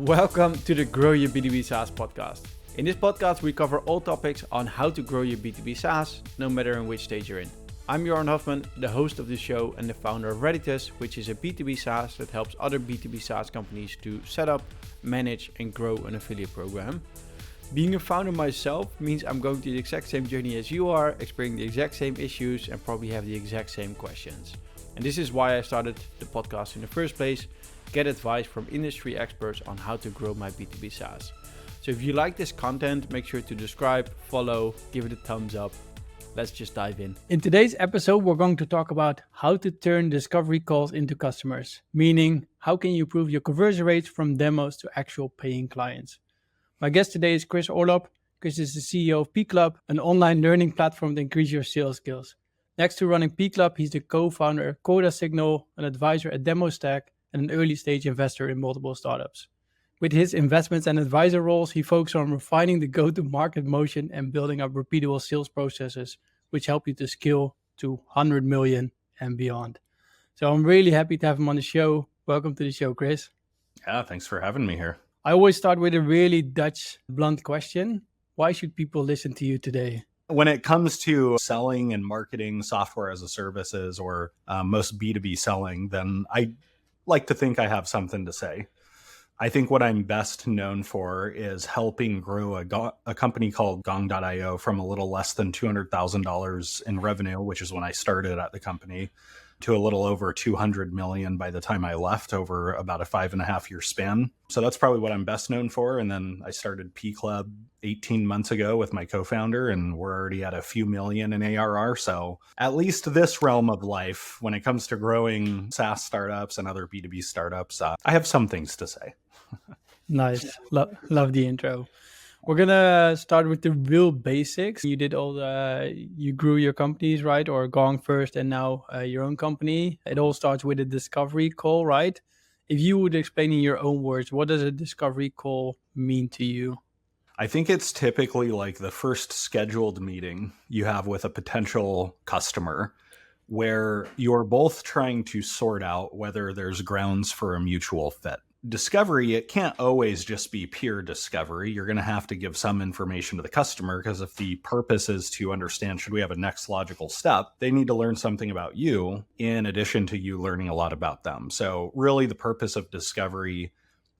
Welcome to the Grow Your B2B SaaS podcast. In this podcast, we cover all topics on how to grow your B2B SaaS, no matter in which stage you're in. I'm Joran Hoffman, the host of the show and the founder of Redditus, which is a B2B SaaS that helps other B2B SaaS companies to set up, manage, and grow an affiliate program. Being a founder myself means I'm going through the exact same journey as you are, experiencing the exact same issues, and probably have the exact same questions. And this is why I started the podcast in the first place. Get advice from industry experts on how to grow my B2B SaaS. So if you like this content, make sure to subscribe, follow, give it a thumbs up. Let's just dive in. In today's episode, we're going to talk about how to turn discovery calls into customers, meaning how can you improve your conversion rates from demos to actual paying clients. My guest today is Chris Orlob. Chris is the CEO of PClub, an online learning platform to increase your sales skills. Next to running PClub, he's the co-founder of Quota Signal, an advisor at DemoStack, and an early-stage investor in multiple startups. With his investments and advisor roles, he focuses on refining the go-to-market motion and building up repeatable sales processes, which help you to scale to 100 million and beyond. So I'm really happy to have him on the show. Welcome to the show, Chris. Yeah, thanks for having me here. I always start with a really Dutch, blunt question. Why should people listen to you today? When it comes to selling and marketing software as a services or most B2B selling, then I like to think I have something to say. I think what I'm best known for is helping grow a company called Gong.io from a little less than $200,000 in revenue, which is when I started at the company, to a little over 200 million by the time I left over about a 5.5 year span. So that's probably what I'm best known for. And then I started PClub 18 months ago with my co-founder, and we're already at a few million in ARR. So at least this realm of life, when it comes to growing SaaS startups and other B2B startups, I have some things to say. Nice. Love the intro. We're going to start with the real basics. You did you grew your companies, right? Or Gong first and now your own company. It all starts with a discovery call, right? If you would explain in your own words, what does a discovery call mean to you? I think it's typically like the first scheduled meeting you have with a potential customer where you're both trying to sort out whether there's grounds for a mutual fit. Discovery, it can't always just be pure discovery. You're going to have to give some information to the customer because if the purpose is to understand, should we have a next logical step, they need to learn something about you in addition to you learning a lot about them. So really the purpose of discovery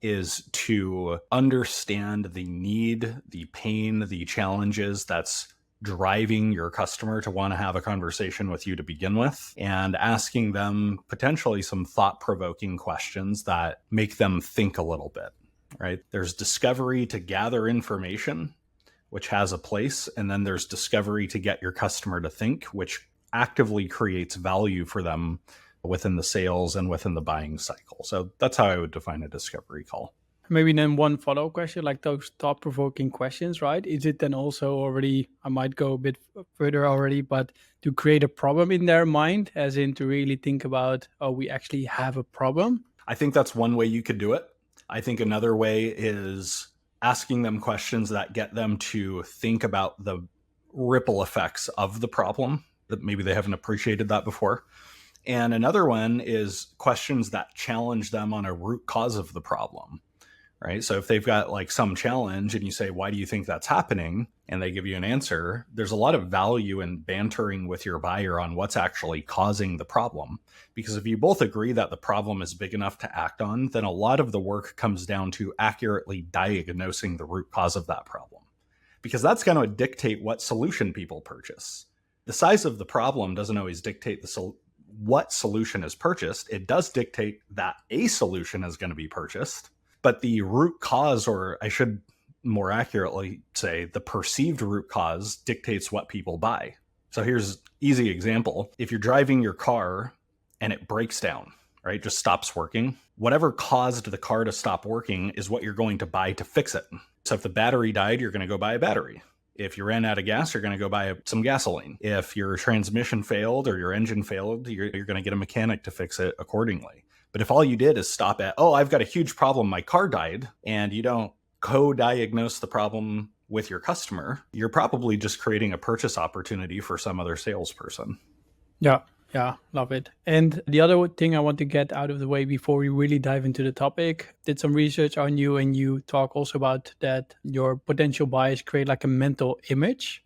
is to understand the need, the pain, the challenges that's driving your customer to want to have a conversation with you to begin with, and asking them potentially some thought-provoking questions that make them think a little bit, right? There's discovery to gather information, which has a place, and then there's discovery to get your customer to think, which actively creates value for them within the sales and within the buying cycle. So that's how I would define a discovery call. Maybe then one follow-up question, like those thought-provoking questions, right? Is it then also already, I might go a bit further already, but to create a problem in their mind, as in to really think about, oh, we actually have a problem? I think that's one way you could do it. I think another way is asking them questions that get them to think about the ripple effects of the problem, that maybe they haven't appreciated that before. And another one is questions that challenge them on a root cause of the problem. Right. So if they've got like some challenge and you say, why do you think that's happening? And they give you an answer, there's a lot of value in bantering with your buyer on what's actually causing the problem. Because if you both agree that the problem is big enough to act on, then a lot of the work comes down to accurately diagnosing the root cause of that problem. Because that's going to dictate what solution people purchase. The size of the problem doesn't always dictate what solution is purchased. It does dictate that a solution is going to be purchased. But the root cause, or I should more accurately say the perceived root cause, dictates what people buy. So here's an easy example. If you're driving your car and it breaks down, right, just stops working, whatever caused the car to stop working is what you're going to buy to fix it. So if the battery died, you're going to go buy a battery. If you ran out of gas, you're going to go buy some gasoline. If your transmission failed or your engine failed, you're going to get a mechanic to fix it accordingly. But if all you did is stop at, oh, I've got a huge problem, my car died, and you don't co-diagnose the problem with your customer, you're probably just creating a purchase opportunity for some other salesperson. Yeah. Yeah, love it. And the other thing I want to get out of the way before we really dive into the topic, did some research on you, and you talk also about that your potential buyers create like a mental image,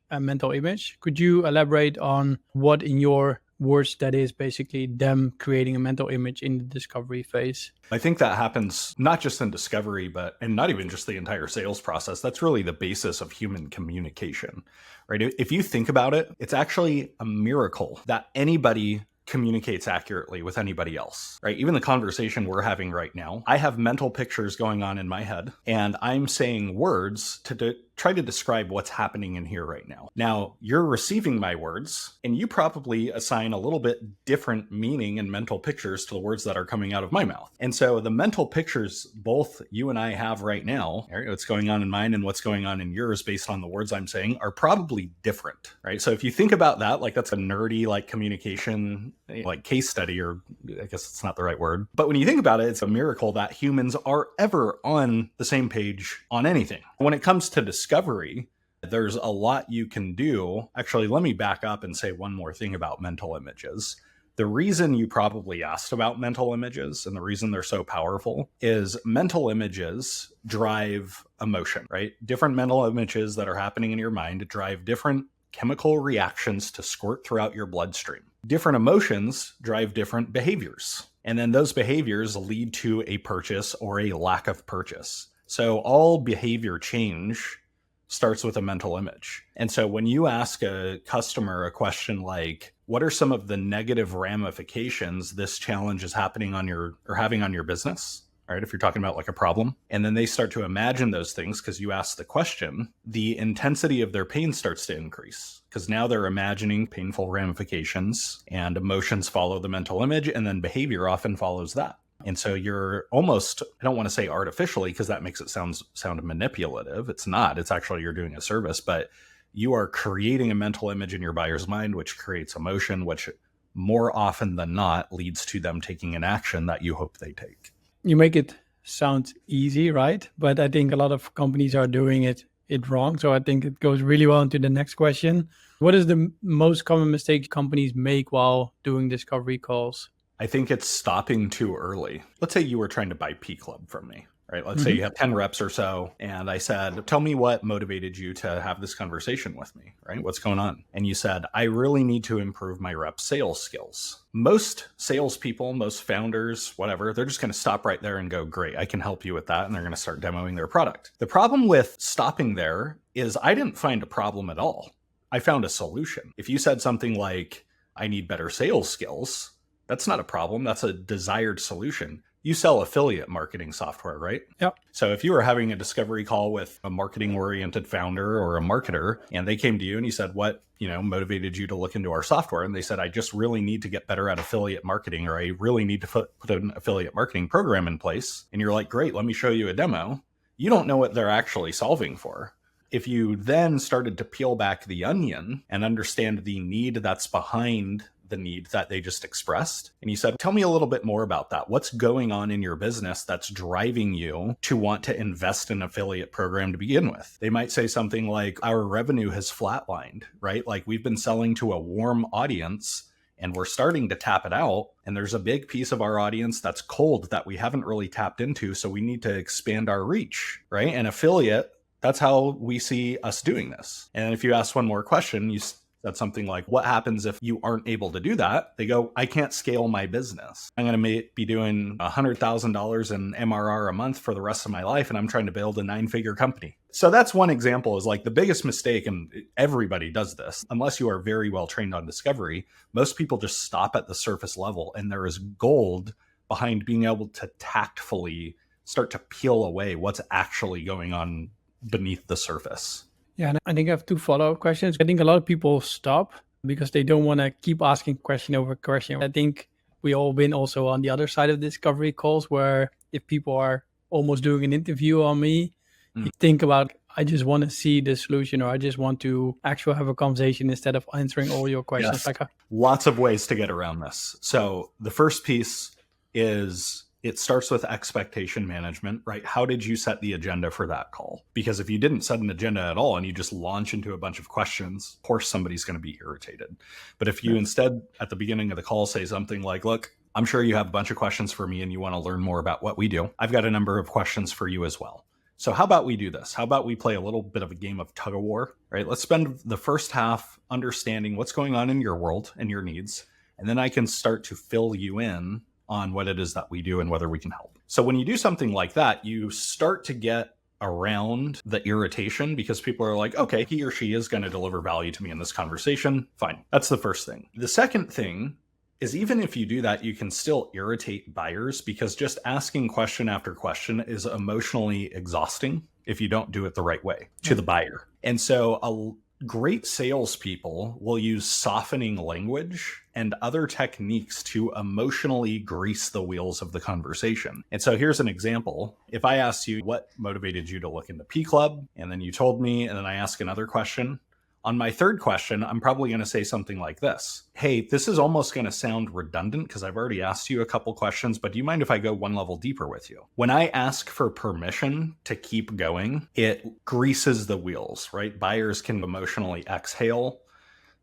Could you elaborate on what in your words that is basically them creating a mental image in the discovery phase? I think that happens not just in discovery, and not even just the entire sales process. That's really the basis of human communication, right? If you think about it, it's actually a miracle that anybody communicates accurately with anybody else, right? Even the conversation we're having right now, I have mental pictures going on in my head, and I'm saying words to try to describe what's happening in here right now. Now, you're receiving my words, and you probably assign a little bit different meaning and mental pictures to the words that are coming out of my mouth. And so the mental pictures both you and I have right now, right, what's going on in mine and what's going on in yours based on the words I'm saying, are probably different, right? So if you think about that, like that's a nerdy like communication like case study, or I guess it's not the right word. But when you think about it, it's a miracle that humans are ever on the same page on anything. When it comes to discovery, there's a lot you can do. Actually, let me back up and say one more thing about mental images. The reason you probably asked about mental images and the reason they're so powerful is mental images drive emotion, right? Different mental images that are happening in your mind drive different chemical reactions to squirt throughout your bloodstream. Different emotions drive different behaviors. And then those behaviors lead to a purchase or a lack of purchase. So all behavior change starts with a mental image. And so when you ask a customer a question like, what are some of the negative ramifications this challenge is having on your business? All right, if you're talking about like a problem, and then they start to imagine those things because you ask the question, the intensity of their pain starts to increase because now they're imagining painful ramifications, and emotions follow the mental image, and then behavior often follows that. And so you're almost, I don't want to say artificially because that makes it sound manipulative. It's not. It's actually you're doing a service, but you are creating a mental image in your buyer's mind, which creates emotion, which more often than not leads to them taking an action that you hope they take. You make it sound easy, right? But I think a lot of companies are doing it wrong. So I think it goes really well into the next question. What is the most common mistake companies make while doing discovery calls? I think it's stopping too early. Let's say you were trying to buy PClub from me, right? Let's say you have 10 reps or so. And I said, tell me what motivated you to have this conversation with me, right? What's going on? And you said, I really need to improve my rep sales skills. Most salespeople, most founders, whatever, they're just going to stop right there and go, great, I can help you with that. And they're going to start demoing their product. The problem with stopping there is I didn't find a problem at all. I found a solution. If you said something like, I need better sales skills, that's not a problem. That's a desired solution. You sell affiliate marketing software, right? Yep. So if you were having a discovery call with a marketing-oriented founder or a marketer, and they came to you and you said, what, motivated you to look into our software? And they said, I just really need to get better at affiliate marketing, or I really need to put an affiliate marketing program in place. And you're like, great, let me show you a demo. You don't know what they're actually solving for. If you then started to peel back the onion and understand the need that's behind the need that they just expressed, and you said, tell me a little bit more about that. What's going on in your business that's driving you to want to invest in an affiliate program to begin with? They might say something like, our revenue has flatlined, right? Like we've been selling to a warm audience and we're starting to tap it out. And there's a big piece of our audience that's cold that we haven't really tapped into. So we need to expand our reach, right? And affiliate, that's how we see us doing this. And if you ask one more question, you said something like, what happens if you aren't able to do that? They go, I can't scale my business. I'm going to be doing $100,000 in MRR a month for the rest of my life, and I'm trying to build a 9-figure company. So that's one example, is like the biggest mistake, and everybody does this, unless you are very well trained on discovery. Most people just stop at the surface level, and there is gold behind being able to tactfully start to peel away what's actually going on beneath the surface. Yeah, and I think I have 2 follow-up questions. I think a lot of people stop because they don't want to keep asking question over question. I think we all been also on the other side of discovery calls, where if people are almost doing an interview on me, you think about, I just want to see the solution, or I just want to actually have a conversation instead of answering all your questions. Yes. Lots of ways to get around this. So the first piece is it starts with expectation management, right? How did you set the agenda for that call? Because if you didn't set an agenda at all and you just launch into a bunch of questions, of course, somebody's going to be irritated. But if you instead at the beginning of the call say something like, look, I'm sure you have a bunch of questions for me and you want to learn more about what we do. I've got a number of questions for you as well. So how about we do this? How about we play a little bit of a game of tug of war, right? Let's spend the first half understanding what's going on in your world and your needs. And then I can start to fill you in on what it is that we do and whether we can help. So when you do something like that, you start to get around the irritation because people are like, okay, he or she is going to deliver value to me in this conversation. Fine. That's the first thing. The second thing is even if you do that, you can still irritate buyers because just asking question after question is emotionally exhausting if you don't do it the right way to the buyer. And so great salespeople will use softening language and other techniques to emotionally grease the wheels of the conversation. And so here's an example. If I asked you what motivated you to look into PClub, and then you told me, and then I ask another question, on my third question, I'm probably going to say something like this. Hey, this is almost going to sound redundant because I've already asked you a couple questions, but do you mind if I go one level deeper with you? When I ask for permission to keep going, it greases the wheels, right? Buyers can emotionally exhale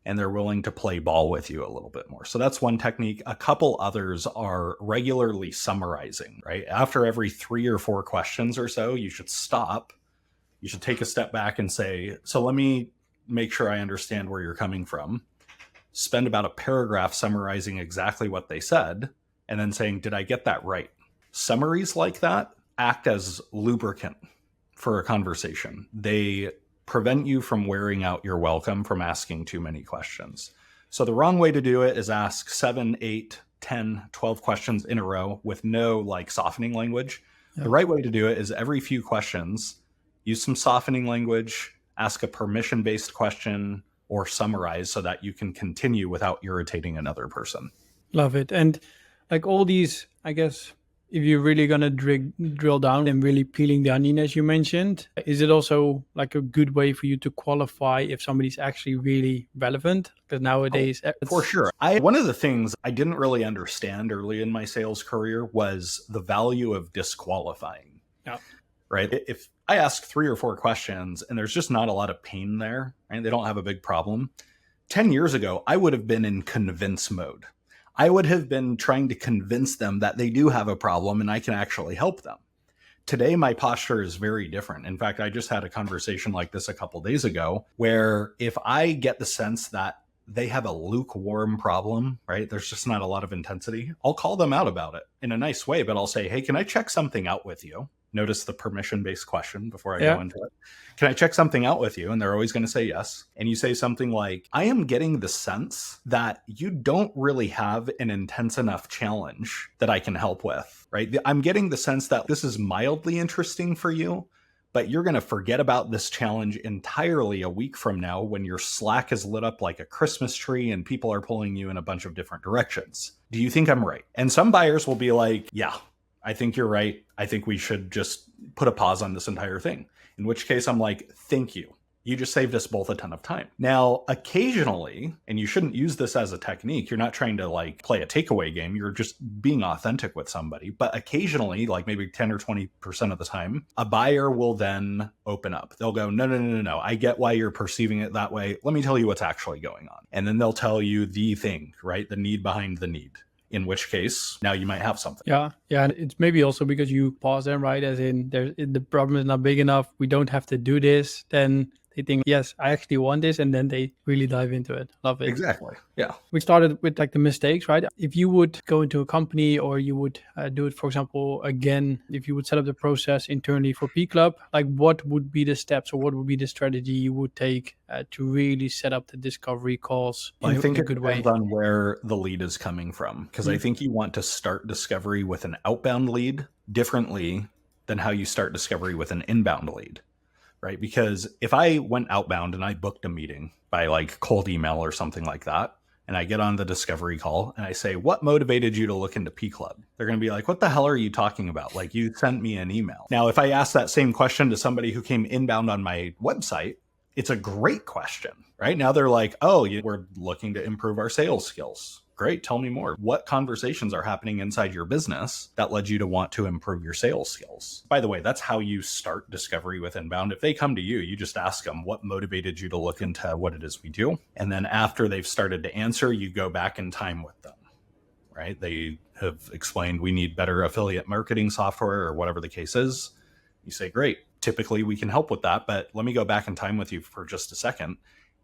and they're willing to play ball with you a little bit more. So that's one technique. A couple others are regularly summarizing, right? After every 3 or 4 questions or so, you should stop. You should take a step back and say, so let me make sure I understand where you're coming from, spend about a paragraph summarizing exactly what they said, and then saying, did I get that right? Summaries like that act as lubricant for a conversation. They prevent you from wearing out your welcome from asking too many questions. So the wrong way to do it is ask 7, 8, 10, 12 questions in a row with no softening language. Yeah. The right way to do it is every few questions, use some softening language, ask a permission-based question, or summarize so that you can continue without irritating another person. Love it. And all these, I guess, if you're really going to drill down and really peeling the onion, as you mentioned, is it also a good way for you to qualify if somebody's actually really relevant? Because nowadays... For sure. One of the things I didn't really understand early in my sales career was the value of disqualifying. Yeah. Right? If I ask 3 or 4 questions and there's just not a lot of pain there, right? They don't have a big problem. 10 years ago, I would have been in convince mode. I would have been trying to convince them that they do have a problem and I can actually help them. Today, my posture is very different. In fact, I just had a conversation like this a couple days ago where if I get the sense that they have a lukewarm problem, right? There's just not a lot of intensity. I'll call them out about it in a nice way, but I'll say, hey, can I check something out with you? Notice the permission-based question before I go into it. Can I check something out with you? And they're always going to say yes. And you say something like, I am getting the sense that you don't really have an intense enough challenge that I can help with, right? I'm getting the sense that this is mildly interesting for you, but you're going to forget about this challenge entirely a week from now when your Slack is lit up like a Christmas tree and people are pulling you in a bunch of different directions. Do you think I'm right? And some buyers will be like, yeah, I think you're right. I think we should just put a pause on this entire thing. In which case I'm like, thank you. You just saved us both a ton of time. Now, occasionally, and you shouldn't use this as a technique, you're not trying to play a takeaway game. You're just being authentic with somebody. But occasionally, maybe 10 or 20% of the time, a buyer will then open up. They'll go, no. I get why you're perceiving it that way. Let me tell you what's actually going on. And then they'll tell you the thing, right? The need behind the need. In which case, now you might have something. Yeah. And it's maybe also because you pause them, right? As in, the problem is not big enough. We don't have to do this. Then they think, yes, I actually want this. And then they really dive into it. Love it. Exactly. Yeah. We started with the mistakes, right? If you would go into a company or you would do it, for example, again, if you would set up the process internally for PClub, what would be the steps or what would be the strategy you would take to really set up the discovery calls in I think a good way? It depends on where the lead is coming from. Because I think you want to start discovery with an outbound lead differently than how you start discovery with an inbound lead. Right? Because if I went outbound and I booked a meeting by cold email or something like that, and I get on the discovery call and I say, what motivated you to look into PClub? They're going to be like, what the hell are you talking about? You sent me an email. Now, if I ask that same question to somebody who came inbound on my website, it's a great question, right? Now they're like, oh, we're looking to improve our sales skills. great. Tell me more. What conversations are happening inside your business that led you to want to improve your sales skills? By the way, that's how you start discovery with inbound. If they come to you, you just ask them what motivated you to look into what it is we do. And then after they've started to answer, you go back in time with them, right? They have explained we need better affiliate marketing software or whatever the case is. You say, great. Typically, we can help with that, but let me go back in time with you for just a second.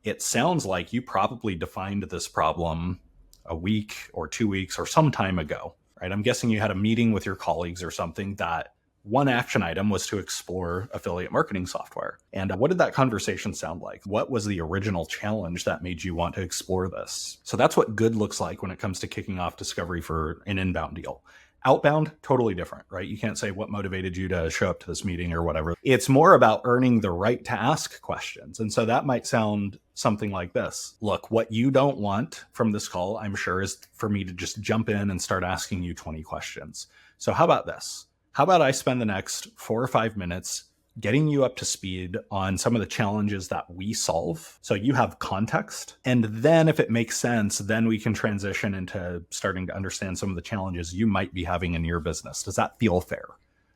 It sounds like you probably defined this problem a week or 2 weeks or some time ago, right? I'm guessing you had a meeting with your colleagues or something that one action item was to explore affiliate marketing software. And what did that conversation sound like? What was the original challenge that made you want to explore this? So that's what good looks like when it comes to kicking off discovery for an inbound deal. Outbound, totally different, right? You can't say what motivated you to show up to this meeting or whatever. It's more about earning the right to ask questions. And so that might sound something like this. Look, what you don't want from this call, I'm sure, is for me to just jump in and start asking you 20 questions. So how about this? How about I spend the next 4 or 5 minutes getting you up to speed on some of the challenges that we solve, so you have context. And then if it makes sense, then we can transition into starting to understand some of the challenges you might be having in your business. Does that feel fair?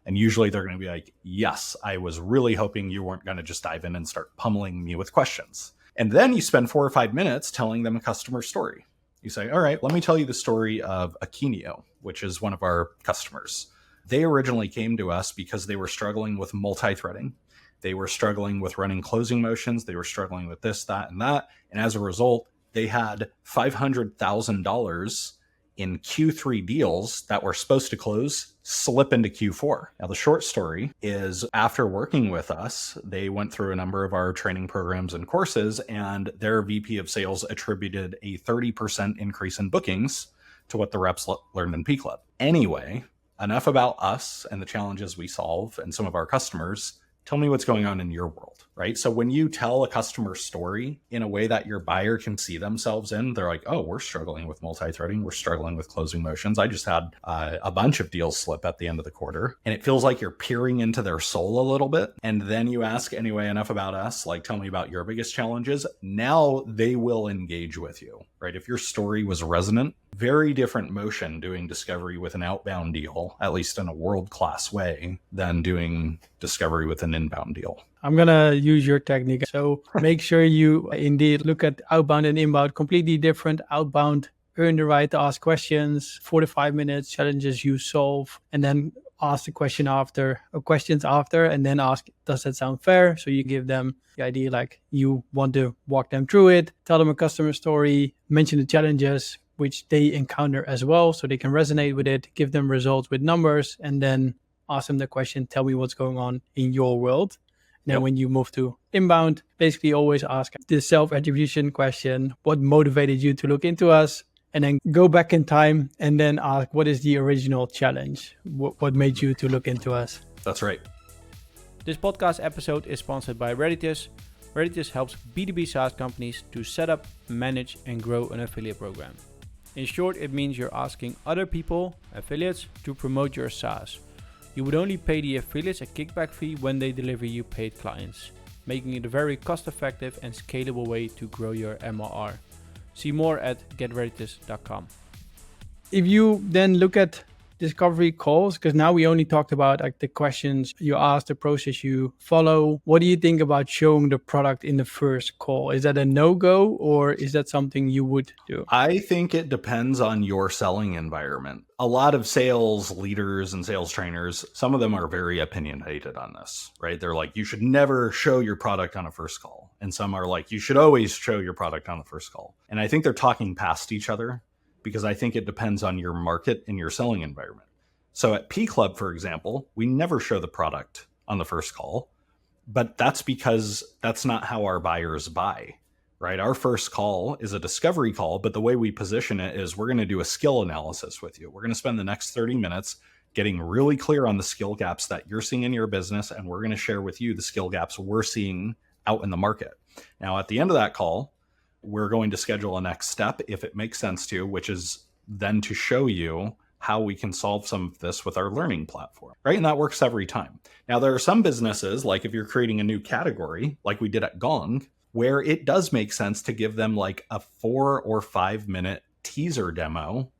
And usually they're going to be like, yes, I was really hoping you weren't going to just dive in and start pummeling me with questions. And then you spend 4 or 5 minutes telling them a customer story. You say, all right, let me tell you the story of Akinio, which is one of our customers. They originally came to us because they were struggling with multi-threading. They were struggling with running closing motions. They were struggling with this, that, and that. And as a result, they had $500,000 in Q3 deals that were supposed to close slip into Q4. Now, the short story is after working with us, they went through a number of our training programs and courses, and their VP of sales attributed a 30% increase in bookings to what the reps learned in PClub. Anyway, enough about us and the challenges we solve and some of our customers. Tell me what's going on in your world, right? So when you tell a customer story in a way that your buyer can see themselves in, they're like, oh, we're struggling with multi-threading. We're struggling with closing motions. I just had a bunch of deals slip at the end of the quarter. And it feels like you're peering into their soul a little bit. And then you ask, anyway, enough about us, like, tell me about your biggest challenges. Now they will engage with you, right? If your story was resonant, very different motion doing discovery with an outbound deal, at least in a world-class way, than doing discovery with an inbound deal. I'm going to use your technique. So make sure you indeed look at outbound and inbound, completely different. Outbound, earn the right to ask questions, 4 to 5 minutes, challenges you solve, and then ask the question after, or questions after, and then ask, does that sound fair? So you give them the idea, like you want to walk them through it, tell them a customer story, mention the challenges which they encounter as well, so they can resonate with it, give them results with numbers, and then ask them the question, tell me what's going on in your world. And then when you move to inbound, basically always ask the self-attribution question, what motivated you to look into us? And then go back in time and then ask, what is the original challenge? What made you to look into us? That's right. This podcast episode is sponsored by Reditus. Reditus helps B2B SaaS companies to set up, manage, and grow an affiliate program. In short, it means you're asking other people, affiliates, to promote your SaaS. You would only pay the affiliates a kickback fee when they deliver you paid clients, making it a very cost-effective and scalable way to grow your MRR. See more at getreditus.com. If you then look at discovery calls, because now we only talked about like the questions you ask, the process you follow. What do you think about showing the product in the first call? Is that a no-go, or is that something you would do? I think it depends on your selling environment. A lot of sales leaders and sales trainers, some of them are very opinionated on this, right? They're like, you should never show your product on a first call. And some are like, you should always show your product on the first call. And I think they're talking past each other, because I think it depends on your market and your selling environment. So at PClub, for example, we never show the product on the first call, but that's because that's not how our buyers buy, right? Our first call is a discovery call, but the way we position it is we're going to do a skill analysis with you. We're going to spend the next 30 minutes getting really clear on the skill gaps that you're seeing in your business, and we're going to share with you the skill gaps we're seeing out in the market. Now, at the end of that call, we're going to schedule a next step if it makes sense to, which is then to show you how we can solve some of this with our learning platform, right? And that works every time. Now, there are some businesses, like if you're creating a new category, like we did at Gong, where it does make sense to give them like a 4 or 5 minute teaser demo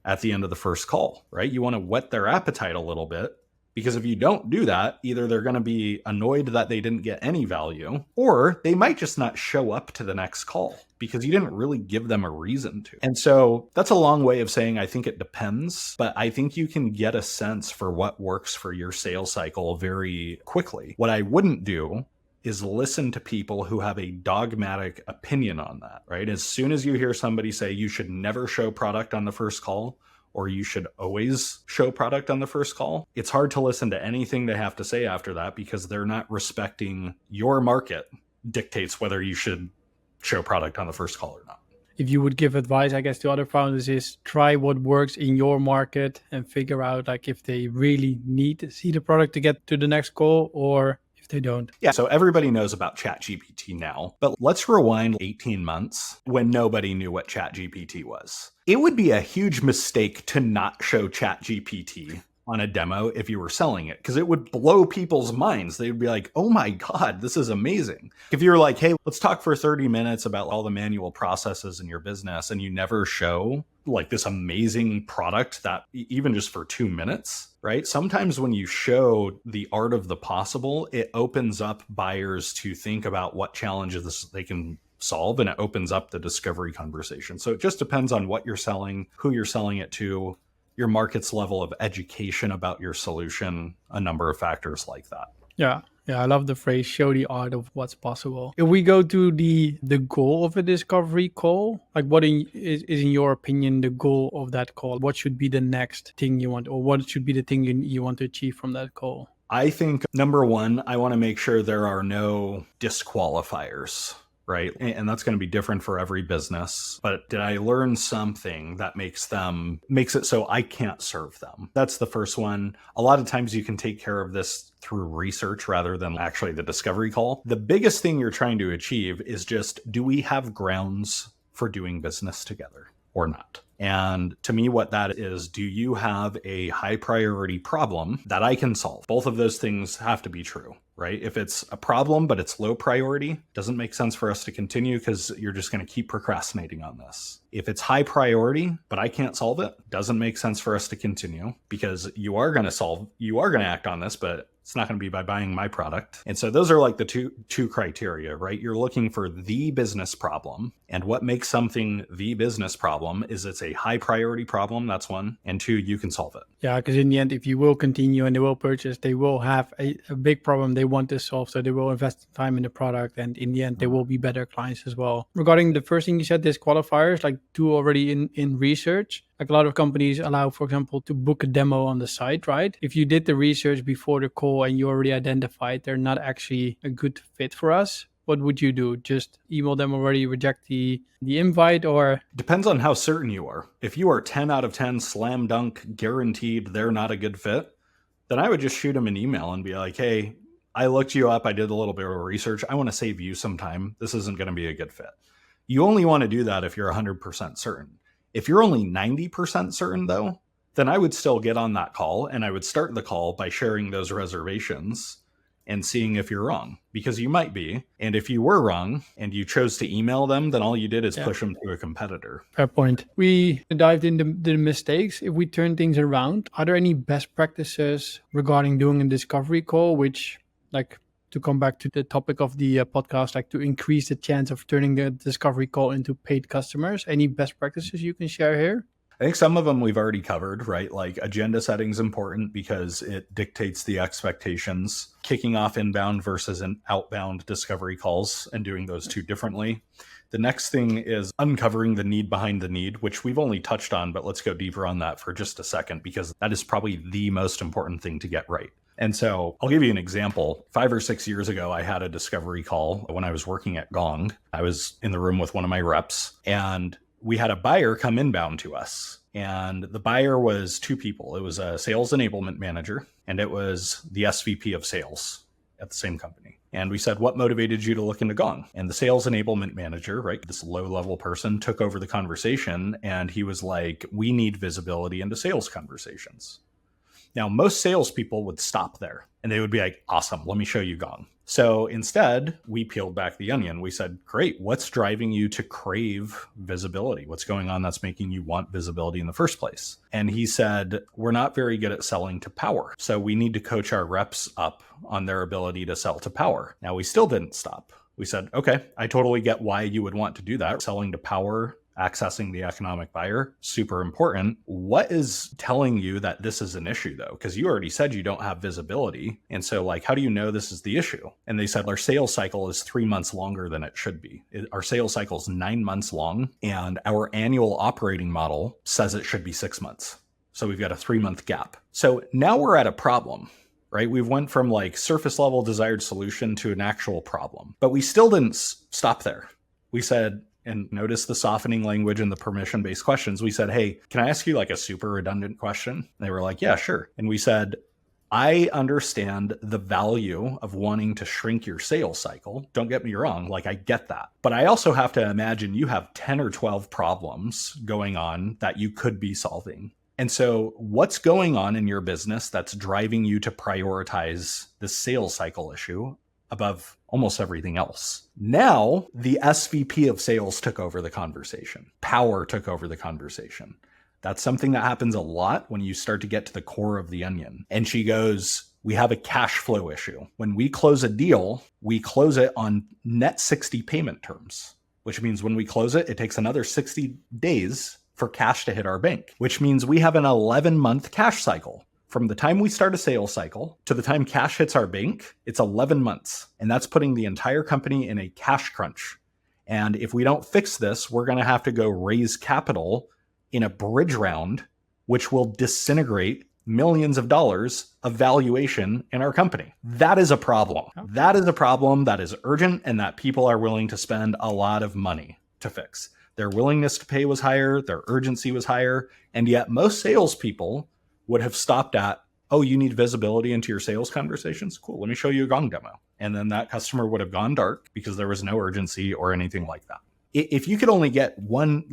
at the end of the first call, right? You want to whet their appetite a little bit, because if you don't do that, either they're going to be annoyed that they didn't get any value, or they might just not show up to the next call because you didn't really give them a reason to. And so that's a long way of saying I think it depends, but I think you can get a sense for what works for your sales cycle very quickly. What I wouldn't do is listen to people who have a dogmatic opinion on that, right? As soon as you hear somebody say you should never show product on the first call, or you should always show product on the first call, it's hard to listen to anything they have to say after that, because they're not respecting your market dictates whether you should show product on the first call or not. If you would give advice, I guess, to other founders is try what works in your market and figure out like if they really need to see the product to get to the next call or if they don't. Yeah, so everybody knows about ChatGPT now, but let's rewind 18 months when nobody knew what ChatGPT was. It would be a huge mistake to not show ChatGPT on a demo if you were selling it, because it would blow people's minds. They'd be like, oh my God, this is amazing. If you were like, hey, let's talk for 30 minutes about all the manual processes in your business, and you never show like this amazing product that even just for 2 minutes, right? Sometimes when you show the art of the possible, it opens up buyers to think about what challenges they can solve, and it opens up the discovery conversation. So it just depends on what you're selling, who you're selling it to, your market's level of education about your solution, a number of factors like that. Yeah, I love the phrase, show the art of what's possible. If we go to the goal of a discovery call, like what is in your opinion the goal of that call? What should be the next thing you want, or what should be the thing you want to achieve from that call? I think number one, I want to make sure there are no disqualifiers, right? And that's going to be different for every business. But did I learn something that makes it so I can't serve them? That's the first one. A lot of times you can take care of this through research rather than actually the discovery call. The biggest thing you're trying to achieve is just, do we have grounds for doing business together or not? And to me, what that is, do you have a high priority problem that I can solve? Both of those things have to be true, right? If it's a problem, but it's low priority, doesn't make sense for us to continue because you're just going to keep procrastinating on this. If it's high priority, but I can't solve it, doesn't make sense for us to continue because you are going to act on this, but it's not going to be by buying my product. And so those are like the two criteria, right? You're looking for the business problem. And what makes something the business problem is it's a high priority problem. That's one. And two, you can solve it. Yeah, because in the end, if you will continue and they will purchase, they will have a big problem they want to solve. So they will invest time in the product. And in the end, they will be better clients as well. Regarding the first thing you said, disqualifiers, like two already in research. Like a lot of companies allow, for example, to book a demo on the site, right? If you did the research before the call and you already identified they're not actually a good fit for us, what would you do? Just email them already, reject the invite, or? Depends on how certain you are. If you are 10 out of 10 slam dunk guaranteed they're not a good fit, then I would just shoot them an email and be like, hey, I looked you up. I did a little bit of research. I want to save you some time. This isn't going to be a good fit. You only want to do that if you're 100% certain. If you're only 90% certain, though, then I would still get on that call and I would start the call by sharing those reservations and seeing if you're wrong, because you might be. And if you were wrong and you chose to email them, then all you did is push them to a competitor. Fair point. We dived into the mistakes. If we turn things around, are there any best practices regarding doing a discovery call, which, like, to come back to the topic of the podcast, like to increase the chance of turning the discovery call into paid customers? Any best practices you can share here? I think some of them we've already covered, right? Like agenda setting is important because it dictates the expectations. Kicking off inbound versus an outbound discovery calls and doing those two differently. The next thing is uncovering the need behind the need, which we've only touched on, but let's go deeper on that for just a second, because that is probably the most important thing to get right. And so I'll give you an example. 5 or 6 years ago, I had a discovery call when I was working at Gong. I was in the room with one of my reps, and we had a buyer come inbound to us. And the buyer was two people. It was a sales enablement manager, and it was the SVP of sales at the same company. And we said, what motivated you to look into Gong? And the sales enablement manager, right, this low-level person, took over the conversation, and he was like, we need visibility into sales conversations. Now, most salespeople would stop there and they would be like, awesome, let me show you Gong. So instead, we peeled back the onion. We said, great, what's driving you to crave visibility? What's going on that's making you want visibility in the first place? And he said, we're not very good at selling to power. So we need to coach our reps up on their ability to sell to power. Now, we still didn't stop. We said, okay, I totally get why you would want to do that. Selling to power, accessing the economic buyer, super important. What is telling you that this is an issue though? Because you already said you don't have visibility. And so like, how do you know this is the issue? And they said, our sales cycle is 3 months longer than it should be. Our sales cycle is 9 months long and our annual operating model says it should be 6 months. So we've got a 3-month gap. So now we're at a problem, right? We've went from like surface level desired solution to an actual problem, but we still didn't stop there. We said, and notice the softening language and the permission-based questions. We said, hey, can I ask you like a super redundant question? And they were like, yeah, sure. And we said, I understand the value of wanting to shrink your sales cycle. Don't get me wrong, like I get that. But I also have to imagine you have 10 or 12 problems going on that you could be solving. And so what's going on in your business that's driving you to prioritize the sales cycle issue above almost everything else? Now, the SVP of sales took over the conversation. Power took over the conversation. That's something that happens a lot when you start to get to the core of the onion. And she goes, we have a cash flow issue. When we close a deal, we close it on net 60 payment terms, which means when we close it, it takes another 60 days for cash to hit our bank, which means we have an 11-month cash cycle. From the time we start a sales cycle to the time cash hits our bank, it's 11 months. And that's putting the entire company in a cash crunch. And if we don't fix this, we're going to have to go raise capital in a bridge round, which will disintegrate millions of dollars of valuation in our company. That is a problem. That is a problem that is urgent and that people are willing to spend a lot of money to fix. Their willingness to pay was higher, their urgency was higher, and yet most salespeople would have stopped at, oh, you need visibility into your sales conversations? Cool, let me show you a Gong demo. And then that customer would have gone dark because there was no urgency or anything like that. If you could only get one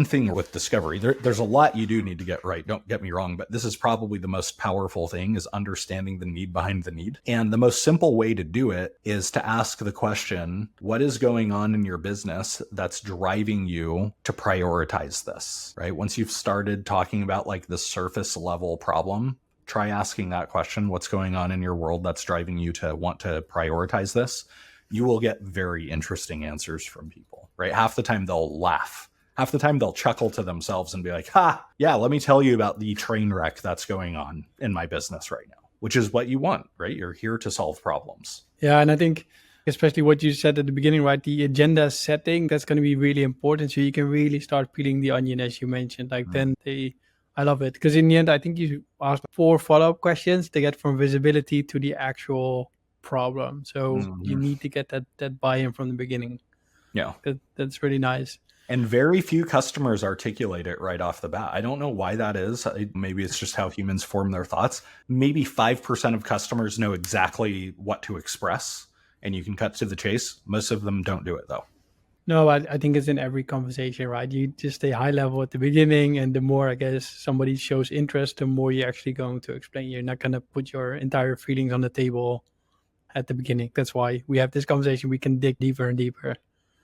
thing with discovery, there's a lot you do need to get right. Don't get me wrong, but this is probably the most powerful thing, is understanding the need behind the need. And the most simple way to do it is to ask the question, what is going on in your business that's driving you to prioritize this, right? Once you've started talking about like the surface level problem, try asking that question, what's going on in your world that's driving you to want to prioritize this? You will get very interesting answers from people, right? Half the time they'll laugh. Half the time they'll chuckle to themselves and be like, yeah, let me tell you about the train wreck that's going on in my business right now, which is what you want, right? You're here to solve problems. Yeah, and I think especially what you said at the beginning, right? The agenda setting, that's going to be really important. So you can really start peeling the onion, as you mentioned. Like I love it. Because in the end, I think you asked 4 follow-up questions to get from visibility to the actual problem. So you need to get that buy-in from the beginning. Yeah. That's really nice. And very few customers articulate it right off the bat. I don't know why that is. Maybe it's just how humans form their thoughts. Maybe 5% of customers know exactly what to express and you can cut to the chase. Most of them don't do it though. No, I think it's in every conversation, right? You just stay high level at the beginning, and the more, I guess, somebody shows interest, the more you're actually going to explain. You're not going to put your entire feelings on the table at the beginning. That's why we have this conversation. We can dig deeper and deeper.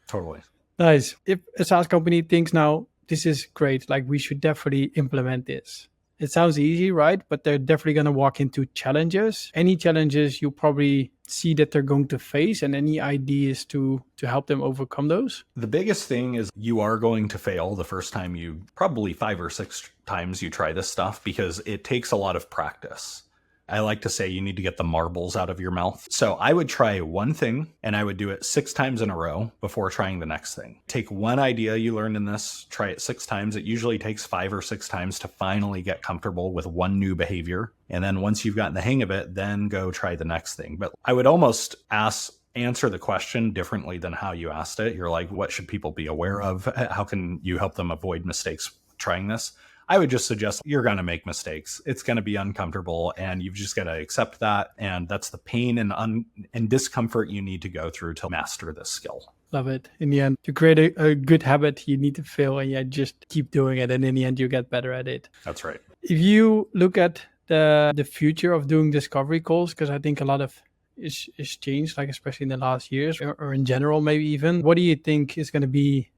Totally. Nice. If a SaaS company thinks now, this is great, like we should definitely implement this. It sounds easy, right? But they're definitely going to walk into challenges. Any challenges you probably see that they're going to face, and any ideas to help them overcome those? The biggest thing is you are going to fail the first time, you probably 5 or 6 times you try this stuff, because it takes a lot of practice. I like to say you need to get the marbles out of your mouth. So I would try one thing and I would do it 6 times in a row before trying the next thing. Take one idea you learned in this, try it 6 times. It usually takes 5 or 6 times to finally get comfortable with one new behavior. And then once you've gotten the hang of it, then go try the next thing. But I would almost answer the question differently than how you asked it. You're like, what should people be aware of? How can you help them avoid mistakes trying this? I would just suggest you're going to make mistakes. It's going to be uncomfortable and you've just got to accept that. And that's the pain and discomfort you need to go through to master this skill. Love it. In the end, to create a good habit, you need to fail and you just keep doing it. And in the end, you get better at it. That's right. If you look at the future of doing discovery calls? Because I think a lot of is changed, like especially in the last years or in general, maybe even. What do you think is going to be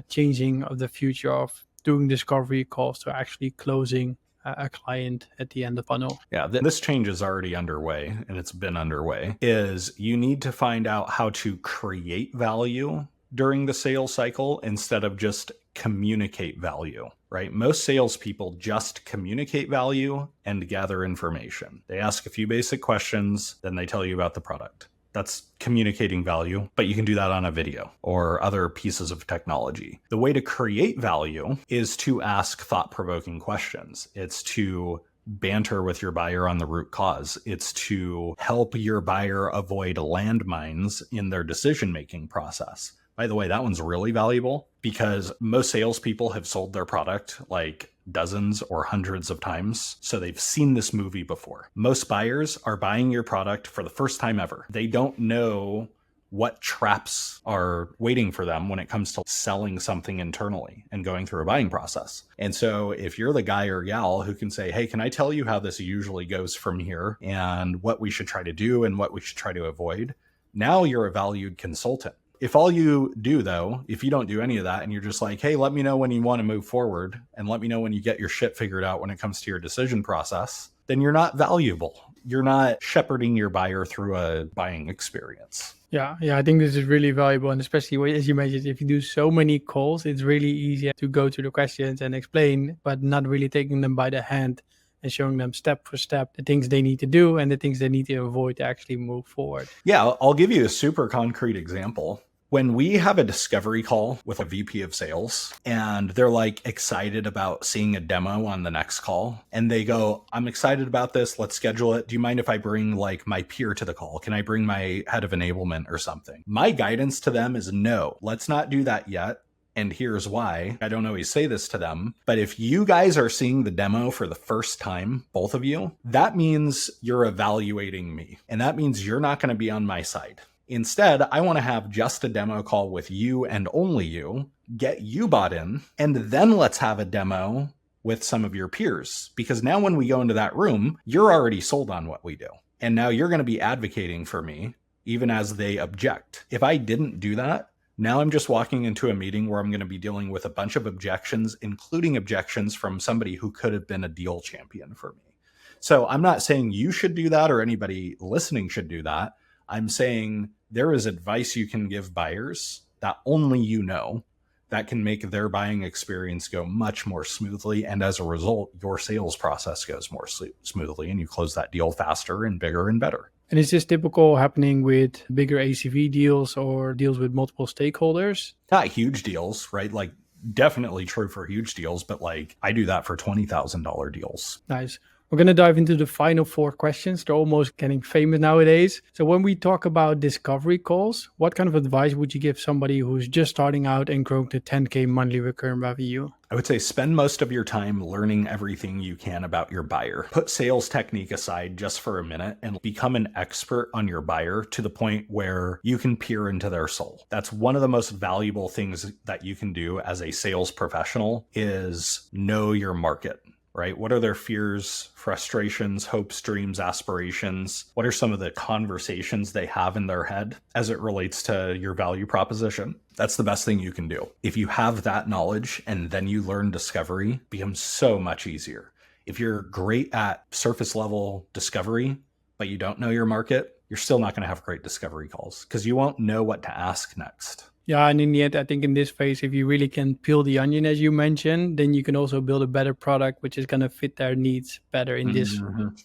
changing of the future of doing discovery calls to actually closing a client at the end of the funnel? Yeah, this change is already underway, and it's been underway, is you need to find out how to create value during the sales cycle instead of just communicate value, right? Most salespeople just communicate value and gather information. They ask a few basic questions, then they tell you about the product. That's communicating value, but you can do that on a video or other pieces of technology. The way to create value is to ask thought-provoking questions. It's to banter with your buyer on the root cause. It's to help your buyer avoid landmines in their decision-making process. By the way, that one's really valuable because most salespeople have sold their product like dozens or hundreds of times. So they've seen this movie before. Most buyers are buying your product for the first time ever. They don't know what traps are waiting for them when it comes to selling something internally and going through a buying process. And so if you're the guy or gal who can say, hey, can I tell you how this usually goes from here and what we should try to do and what we should try to avoid? Now you're a valued consultant. If all you do, though, if you don't do any of that and you're just like, hey, let me know when you want to move forward and let me know when you get your shit figured out when it comes to your decision process, then you're not valuable. You're not shepherding your buyer through a buying experience. Yeah, I think this is really valuable. And especially, as you mentioned, if you do so many calls, it's really easy to go to the questions and explain, but not really taking them by the hand and showing them step for step the things they need to do and the things they need to avoid to actually move forward. Yeah, I'll give you a super concrete example. When we have a discovery call with a VP of sales and they're like excited about seeing a demo on the next call and they go, I'm excited about this. Let's schedule it. Do you mind if I bring like my peer to the call? Can I bring my head of enablement or something? My guidance to them is no, let's not do that yet. And here's why. I don't always say this to them, but if you guys are seeing the demo for the first time, both of you, that means you're evaluating me. And that means you're not going to be on my side. Instead, I want to have just a demo call with you and only you, get you bought in, and then let's have a demo with some of your peers. Because now when we go into that room, you're already sold on what we do. And now you're going to be advocating for me, even as they object. If I didn't do that, now I'm just walking into a meeting where I'm going to be dealing with a bunch of objections, including objections from somebody who could have been a deal champion for me. So I'm not saying you should do that or anybody listening should do that. I'm saying there is advice you can give buyers that only you know that can make their buying experience go much more smoothly. And as a result, your sales process goes more smoothly and you close that deal faster and bigger and better. And is this typical happening with bigger ACV deals or deals with multiple stakeholders? Not huge deals, right? Like definitely true for huge deals, but like I do that for $20,000 deals. Nice. We're going to dive into the final 4 questions. They're almost getting famous nowadays. So when we talk about discovery calls, what kind of advice would you give somebody who's just starting out and growing to 10K monthly recurring revenue? I would say spend most of your time learning everything you can about your buyer. Put sales technique aside just for a minute and become an expert on your buyer to the point where you can peer into their soul. That's one of the most valuable things that you can do as a sales professional is know your market. Right? What are their fears, frustrations, hopes, dreams, aspirations? What are some of the conversations they have in their head as it relates to your value proposition? That's the best thing you can do. If you have that knowledge and then you learn discovery, it becomes so much easier. If you're great at surface level discovery, but you don't know your market, you're still not going to have great discovery calls because you won't know what to ask next. Yeah, and in the end, I think in this phase, if you really can peel the onion, as you mentioned, then you can also build a better product, which is going to fit their needs better in this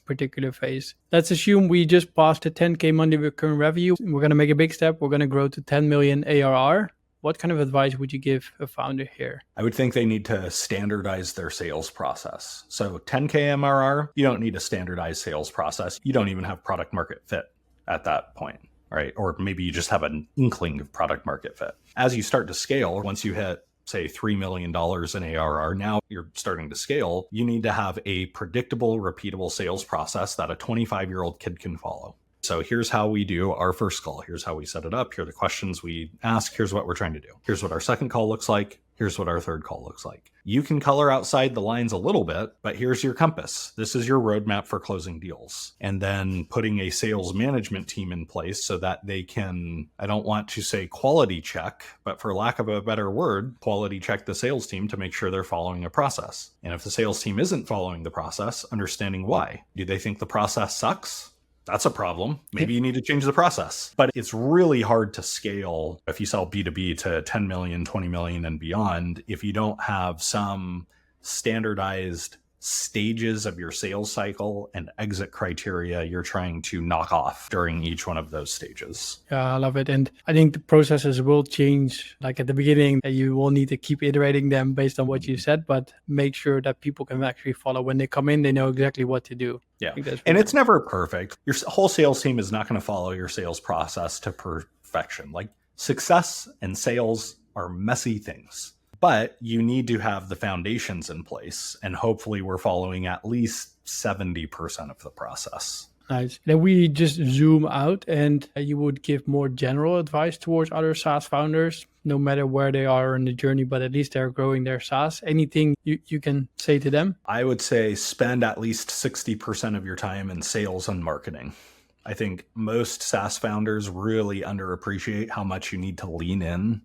particular phase. Let's assume we just passed the 10K monthly recurring revenue. We're going to make a big step. We're going to grow to 10 million ARR. What kind of advice would you give a founder here? I would think they need to standardize their sales process. So 10K MRR, you don't need a standardized sales process. You don't even have product market fit at that point. Right? Or maybe you just have an inkling of product market fit. As you start to scale, once you hit, say, $3 million in ARR, now you're starting to scale, you need to have a predictable, repeatable sales process that a 25-year-old kid can follow. So here's how we do our first call. Here's how we set it up. Here are the questions we ask. Here's what we're trying to do. Here's what our second call looks like. Here's what our third call looks like. You can color outside the lines a little bit, but here's your compass. This is your roadmap for closing deals. And then putting a sales management team in place so that they can, I don't want to say quality check, but for lack of a better word, quality check the sales team to make sure they're following a process. And if the sales team isn't following the process, understanding why. Do they think the process sucks? That's a problem. Maybe you need to change the process. But it's really hard to scale if you sell B2B to 10 million, 20 million and beyond if you don't have some standardized stages of your sales cycle and exit criteria you're trying to knock off during each one of those stages. Yeah, I love it. And I think the processes will change. Like at the beginning, you will need to keep iterating them based on what you said, but make sure that people can actually follow. When they come in, they know exactly what to do. Yeah. And it's never perfect. Your whole sales team is not going to follow your sales process to perfection. Like success and sales are messy things. But you need to have the foundations in place. And hopefully we're following at least 70% of the process. Nice. Then we just zoom out and you would give more general advice towards other SaaS founders, no matter where they are in the journey, but at least they're growing their SaaS. Anything you can say to them? I would say spend at least 60% of your time in sales and marketing. I think most SaaS founders really underappreciate how much you need to lean in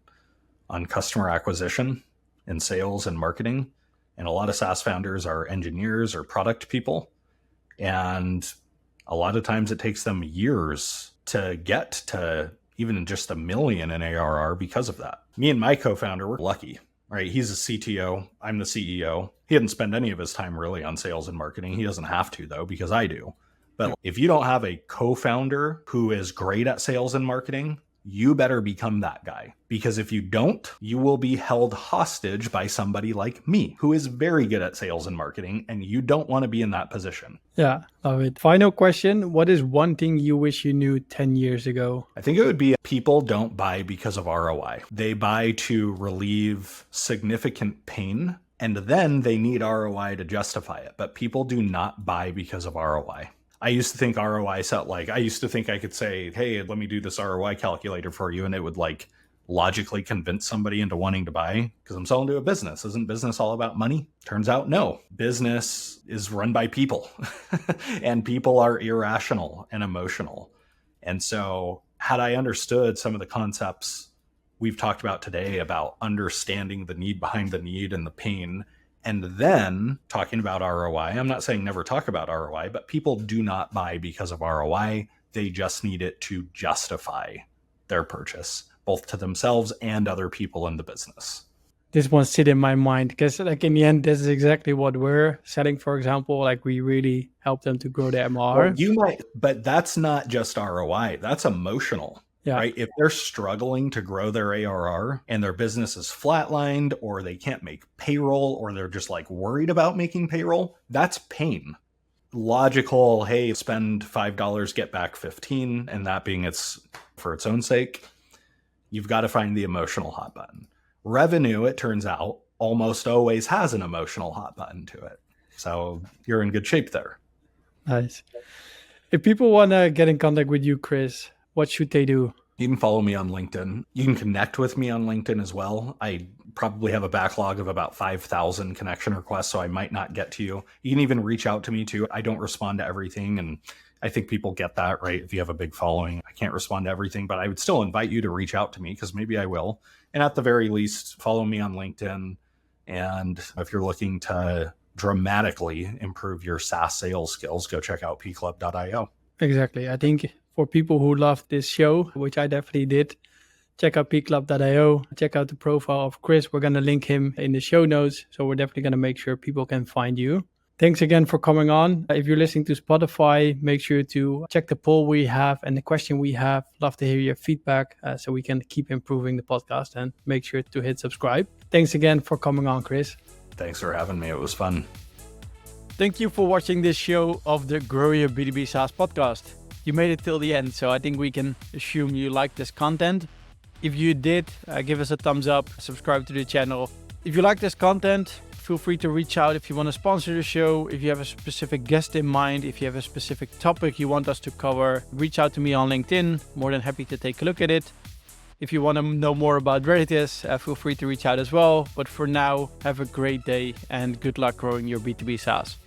on customer acquisition and sales and marketing. And a lot of SaaS founders are engineers or product people. And a lot of times it takes them years to get to even just $1 million in ARR because of that. Me and my co-founder, we're lucky, right? He's a CTO. I'm the CEO. He didn't spend any of his time really on sales and marketing. He doesn't have to though, because I do. But if you don't have a co-founder who is great at sales and marketing, you better become that guy. Because if you don't, you will be held hostage by somebody like me, who is very good at sales and marketing, and you don't want to be in that position. Yeah, love it. Final question. What is one thing you wish you knew 10 years ago? I think it would be people don't buy because of ROI. They buy to relieve significant pain, and then they need ROI to justify it. But people do not buy because of ROI. I used to think ROI I used to think I could say, hey, let me do this ROI calculator for you. And it would like logically convince somebody into wanting to buy because I'm selling to a business. Isn't business all about money? Turns out, no. Business is run by people and people are irrational and emotional. And so had I understood some of the concepts we've talked about today about understanding the need behind the need and the pain, and then talking about ROI. I'm not saying never talk about ROI, but people do not buy because of ROI. They just need it to justify their purchase, both to themselves and other people in the business. This one sit in my mind because like in the end, this is exactly what we're selling. For example, like we really help them to grow their MR. Well, you might, but that's not just ROI. That's emotional. Yeah. Right? If they're struggling to grow their ARR and their business is flatlined or they can't make payroll or they're just like worried about making payroll, that's pain. Logical, hey, spend $5, get back 15, and that being it's for its own sake, you've got to find the emotional hot button. Revenue, it turns out, almost always has an emotional hot button to it. So you're in good shape there. Nice. If people want to get in contact with you, Chris, what should they do? You can follow me on LinkedIn. You can connect with me on LinkedIn as well. I probably have a backlog of about 5,000 connection requests, so I might not get to you. You can even reach out to me too. I don't respond to everything, and I think people get that, right? If you have a big following, I can't respond to everything, but I would still invite you to reach out to me because maybe I will. And at the very least, follow me on LinkedIn. And if you're looking to dramatically improve your SaaS sales skills, go check out PClub.io. Exactly. I think for people who love this show, which I definitely did, check out PClub.io, check out the profile of Chris. We're going to link him in the show notes. So we're definitely going to make sure people can find you. Thanks again for coming on. If you're listening to Spotify, make sure to check the poll we have and the question we have. Love to hear your feedback so we can keep improving the podcast, and make sure to hit subscribe. Thanks again for coming on, Chris. Thanks for having me. It was fun. Thank you for watching this show of the Grow Your B2B SaaS podcast. You made it till the end, so I think we can assume you like this content. If you did, give us a thumbs up, subscribe to the channel. If you like this content, feel free to reach out if you want to sponsor the show. If you have a specific guest in mind, if you have a specific topic you want us to cover, reach out to me on LinkedIn. More than happy to take a look at it. If you want to know more about Veritas, feel free to reach out as well. But for now, have a great day and good luck growing your B2B SaaS.